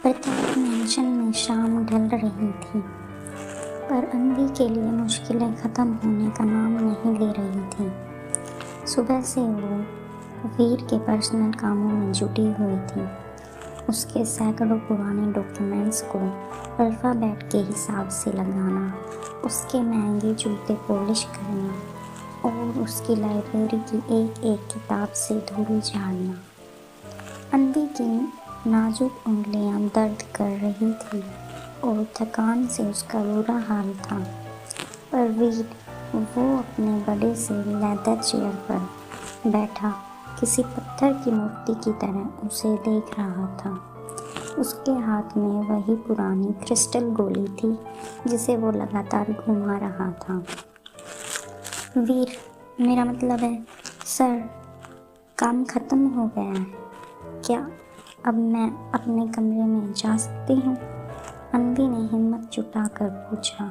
प्रत्येक मेंशन में शाम ढल रही थी, पर अन्वी के लिए मुश्किलें ख़त्म होने का नाम नहीं ले रही थी। सुबह से वो वीर के पर्सनल कामों में जुटी हुई थी। उसके सैकड़ों पुराने डॉक्यूमेंट्स को अल्फ़ाबेट के हिसाब से लगाना, उसके महंगे जूते पॉलिश करना और उसकी लाइब्रेरी की एक एक किताब से धूल झाड़ना। अन्वी की नाजुक उंगलियां दर्द कर रही थी और थकान से उसका बुरा हाल था, पर वीर वो अपने बड़े से लेदर चेयर पर बैठा किसी पत्थर की मूर्ति की तरह उसे देख रहा था। उसके हाथ में वही पुरानी क्रिस्टल गोली थी जिसे वो लगातार घुमा रहा था। वीर, मेरा मतलब है सर, काम खत्म हो गया है क्या? अब मैं अपने कमरे में जा सकती हूँ? अन्वी ने हिम्मत जुटाकर पूछा।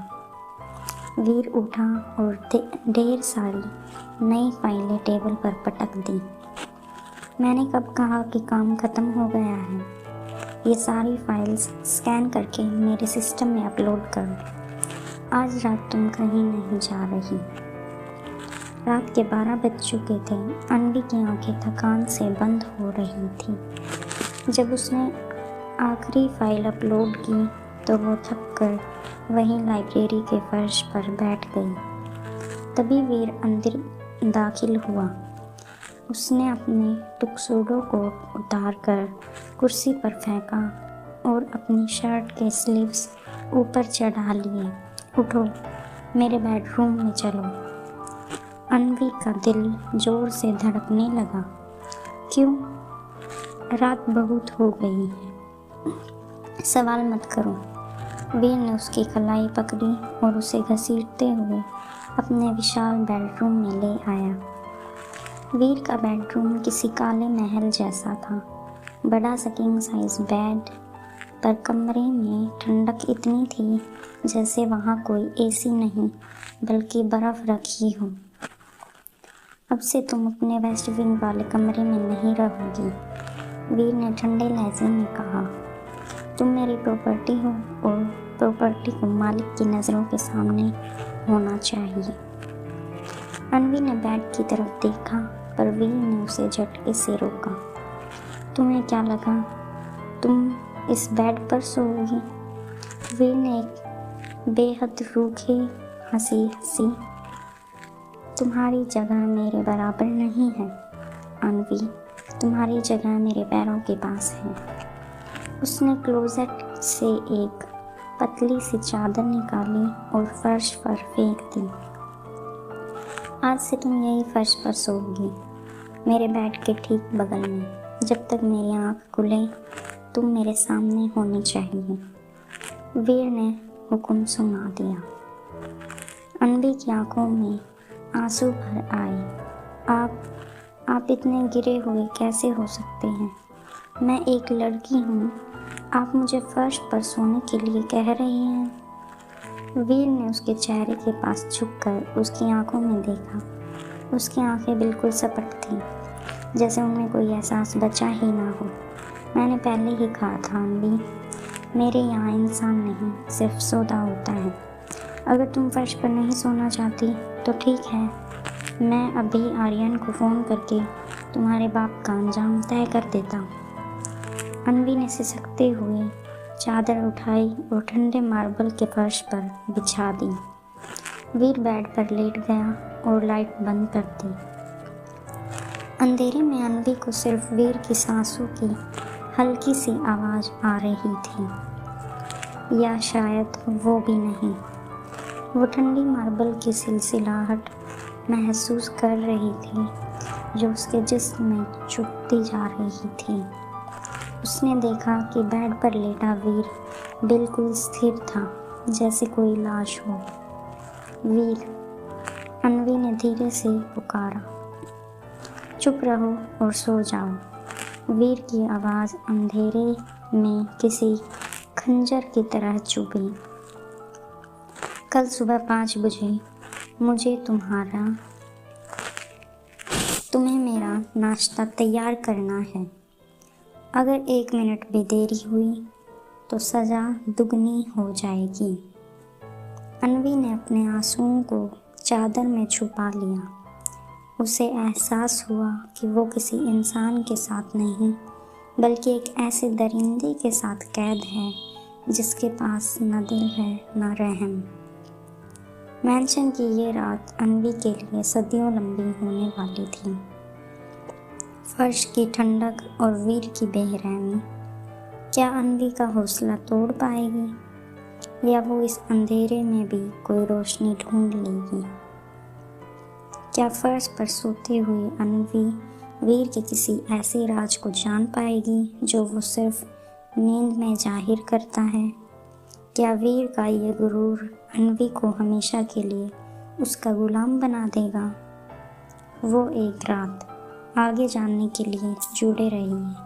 वीर उठा और ढेर सारी नई फाइलें टेबल पर पटक दी। मैंने कब कहा कि काम खत्म हो गया है? ये सारी फाइल्स स्कैन करके मेरे सिस्टम में अपलोड करो। आज रात तुम कहीं नहीं जा रही। रात के 12 बज चुके थे। अन्वी की आंखें थकान से बंद हो रही थी। जब उसने आखिरी फाइल अपलोड की तो वो थक कर वहीं लाइब्रेरी के फर्श पर बैठ गई। तभी वीर अंदर दाखिल हुआ। उसने अपने टुकसुडों को उतारकर कुर्सी पर फेंका और अपनी शर्ट के स्लीव्स ऊपर चढ़ा लिए। उठो, मेरे बेडरूम में चलो। अन्वी का दिल जोर से धड़कने लगा। क्यों? रात बहुत हो गई है। सवाल मत करो। वीर ने उसकी कलाई पकड़ी और उसे घसीटते हुए अपने विशाल बेडरूम में ले आया। वीर का बेडरूम किसी काले महल जैसा था। बड़ा सा किंग साइज बेड, पर कमरे में ठंडक इतनी थी जैसे वहाँ कोई एसी नहीं बल्कि बर्फ़ रखी हो। अब से तुम अपने वेस्ट विंग वाले कमरे में नहीं रहोगी, वीर ने ठंडे लहजे में कहा। तुम मेरी प्रॉपर्टी हो और प्रॉपर्टी को मालिक की नज़रों के सामने होना चाहिए। अन्वी ने बेड की तरफ देखा, पर वीर ने उसे झटके से रोका। तुम्हें क्या लगा तुम इस बेड पर सोओगी? वीर ने एक बेहद रूखी हंसी हंसी। तुम्हारी जगह मेरे बराबर नहीं है अन्वी, तुम्हारी जगह मेरे पैरों के पास है। उसने क्लोजेट से एक पतली सी चादर निकाली और फर्श पर फेंक दी। आज से तुम यही फर्श पर सोओगी, मेरे बेड के ठीक बगल में। जब तक मेरी आँख खुले तुम मेरे सामने होनी चाहिए। वीर ने हुक्म सुना दिया। अन्वी की आंखों में आंसू भर आए। आप इतने गिरे हुए कैसे हो सकते हैं? मैं एक लड़की हूँ, आप मुझे फर्श पर सोने के लिए कह रही हैं? वीर ने उसके चेहरे के पास झुककर उसकी आंखों में देखा। उसकी आंखें बिल्कुल सपाट थीं, जैसे उनमें कोई एहसास बचा ही ना हो। मैंने पहले ही कहा था अन्वी, मेरे यहाँ इंसान नहीं सिर्फ सौदा होता है। अगर तुम फर्श पर नहीं सोना चाहती तो ठीक है, मैं अभी आर्यन को फ़ोन करके तुम्हारे बाप का अंजाम तय कर देता हूँ। अन्वी ने सिसकते हुए चादर उठाई और ठंडे मार्बल के फर्श पर बिछा दी। वीर बेड पर लेट गया और लाइट बंद कर दी। अंधेरे में अन्वी को सिर्फ वीर की सांसों की हल्की सी आवाज़ आ रही थी, या शायद वो भी नहीं। वो ठंडी मार्बल की सिलसिलाहट महसूस कर रही थी जो उसके जिस्म में चुभती जा रही थी। उसने देखा कि बेड पर लेटा वीर बिल्कुल स्थिर था, जैसे कोई लाश हो। वीर, अन्वी ने धीरे से पुकारा। चुप रहो और सो जाओ। वीर की आवाज़ अंधेरे में किसी खंजर की तरह चुभी। कल सुबह 5 बजे मुझे तुम्हें मेरा नाश्ता तैयार करना है। अगर 1 मिनट भी देरी हुई तो सज़ा दुगनी हो जाएगी। अन्वी ने अपने आंसुओं को चादर में छुपा लिया। उसे एहसास हुआ कि वो किसी इंसान के साथ नहीं बल्कि एक ऐसे दरिंदे के साथ कैद है जिसके पास न दिल है न रहम। मैंशन की ये रात अन्वी के लिए सदियों लंबी होने वाली थी। फर्श की ठंडक और वीर की बेरहमी क्या अन्वी का हौसला तोड़ पाएगी या वो इस अंधेरे में भी कोई रोशनी ढूंढ लेगी? क्या फर्श पर सोते हुए अन्वी वीर के किसी ऐसे राज को जान पाएगी जो वो सिर्फ नींद में जाहिर करता है? क्या वीर का ये गुरूर अन्वी को हमेशा के लिए उसका गुलाम बना देगा? वो एक रात आगे जानने के लिए जुड़े रहिए।